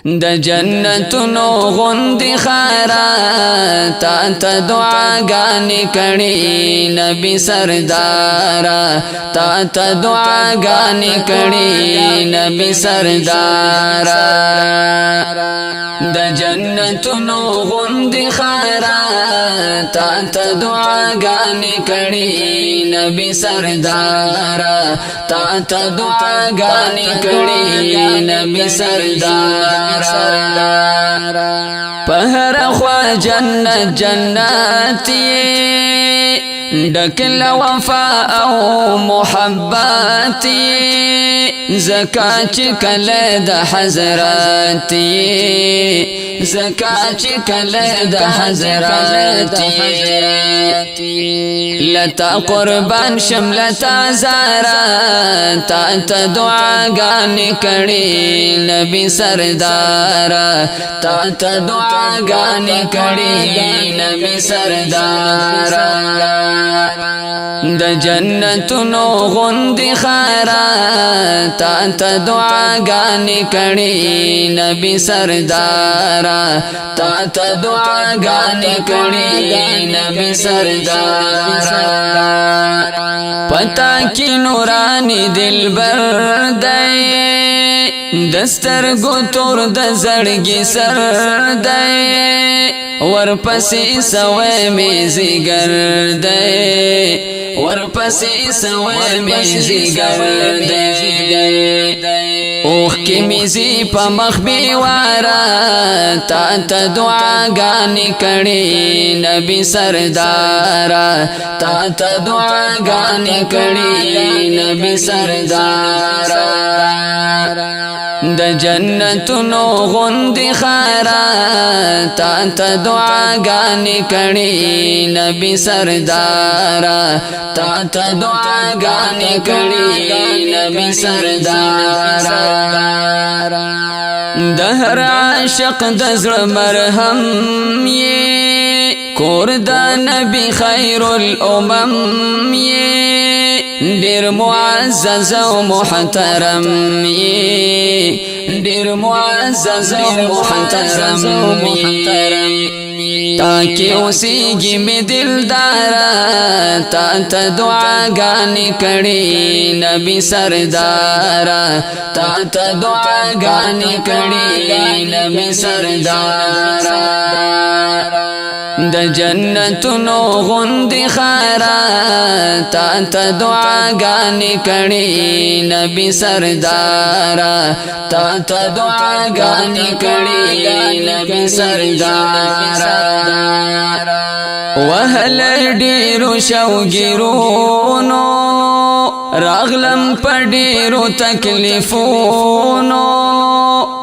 د جنتونو غوندې خارا تا ته دعاګانې کړې نبی سردارا تا ته دعاګانې کړې نبی سردارا د جنتونو غوندې خارا تا ته دعاګانې کړې نبی سردارا تا ته دعاګانې کړې نبی سردارا پهر خوا جنت جنتی ڈکل وفا او محبتی زکا چکل دا حضراتی زکا چکل دا حضراتی لتا قربان شملتا زارا تا تا دعاگانی کڑی نبی سردارا تا تا دعاگانی کڑی نبی سردارا د جنتونو غوندې خارا تا ته دعاګانې کړې نبی سردارا تا ته دعاګانې کړې نبی سردارا پتا کې نورانی دلبر دی دسترګو تور د زړګي سر دی ورپسې سوې مې زیګر دی ورپسې سوې مې زیګر دی اوخ کې مې زی په مخ بیوارا تا ته دعاګانې کړې نبی سردارا تا ته دعاګانې کړې نبی سردارا د جنتونو غوندې خارا تا ته دعاګانې کړې نبی سردارا تا ته دعاګانې کړې نبی سردارا د هر عاشق د زړه مرهم یې کور د نبی خیر الامم یې ډېر معزز او محترم یې ډېر معزز او محترم یې تاکي اوسېږي مې دلدارا تا ته دعاګانې کړې نبی سردارا تا ته دعاګانې کړې نبی سردارا د جنتونو غوندې خارا تا ته دعاګانې کړې نبی سردارا تا ته دعاګانې کړې نبی سردارا وهل ډېرو شوګیرونو راغلم په ډېرو تکلیفونو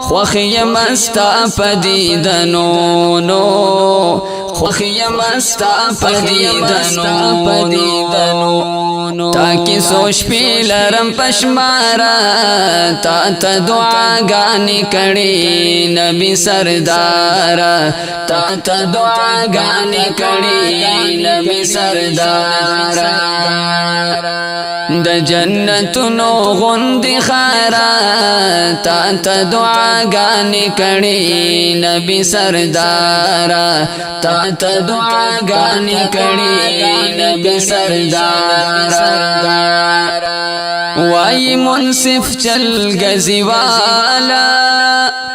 خوښ یم ستا په دیدنونو خوښ یم ستا په دیدنونو تاکي څو شپې لرم په شماره تا ته دعاګانې کړې نبی سردارا تا ته دعاګانې کړې نبی سردارا د جنتونو غوندې خارا تا ته دعاګانې کړې نبی سردارا تا ته دعاګانې کړې نبی سردارا وای منصف چل غزی والا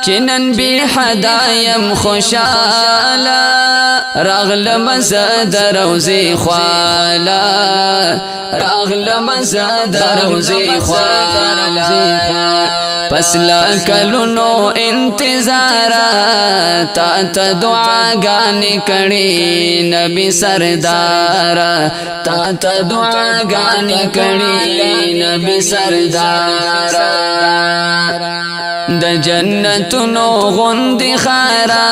چنن بی حدایم خوشالا راغلم زد روزی خوالا راغلم زد روزی خوالا پس لا کلونو انتظارا تا ته دعاګانې کړې نبی سردارا تا ته دعاګانې کړې نبی سردارا د جنتونو غوندې خارا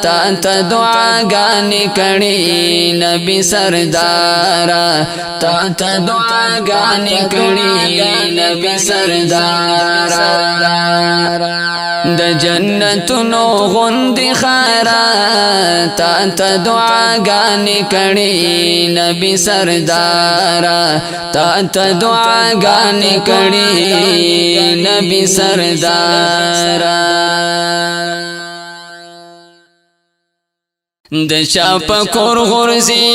تا ته دعاګانې کړې نبی سردارا تا ته دعاګانې کړې نبی سردارا د جنتونو غوندې خارا تا ته دعاګانې کړې نبی سردارا تا ته دعاګانې کړې نبی سردارا د چا په کور غورځي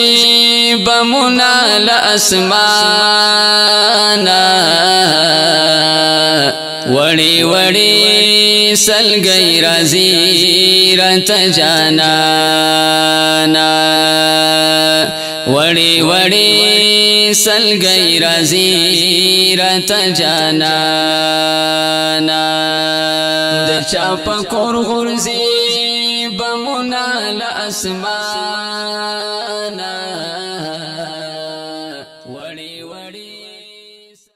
بمونه له اسمانه وړي وړي سلګۍ راځي راته جانانا وړي وړي سلګۍ راځي راته جانانا د چا په کور غورځي بمونه له اسمانه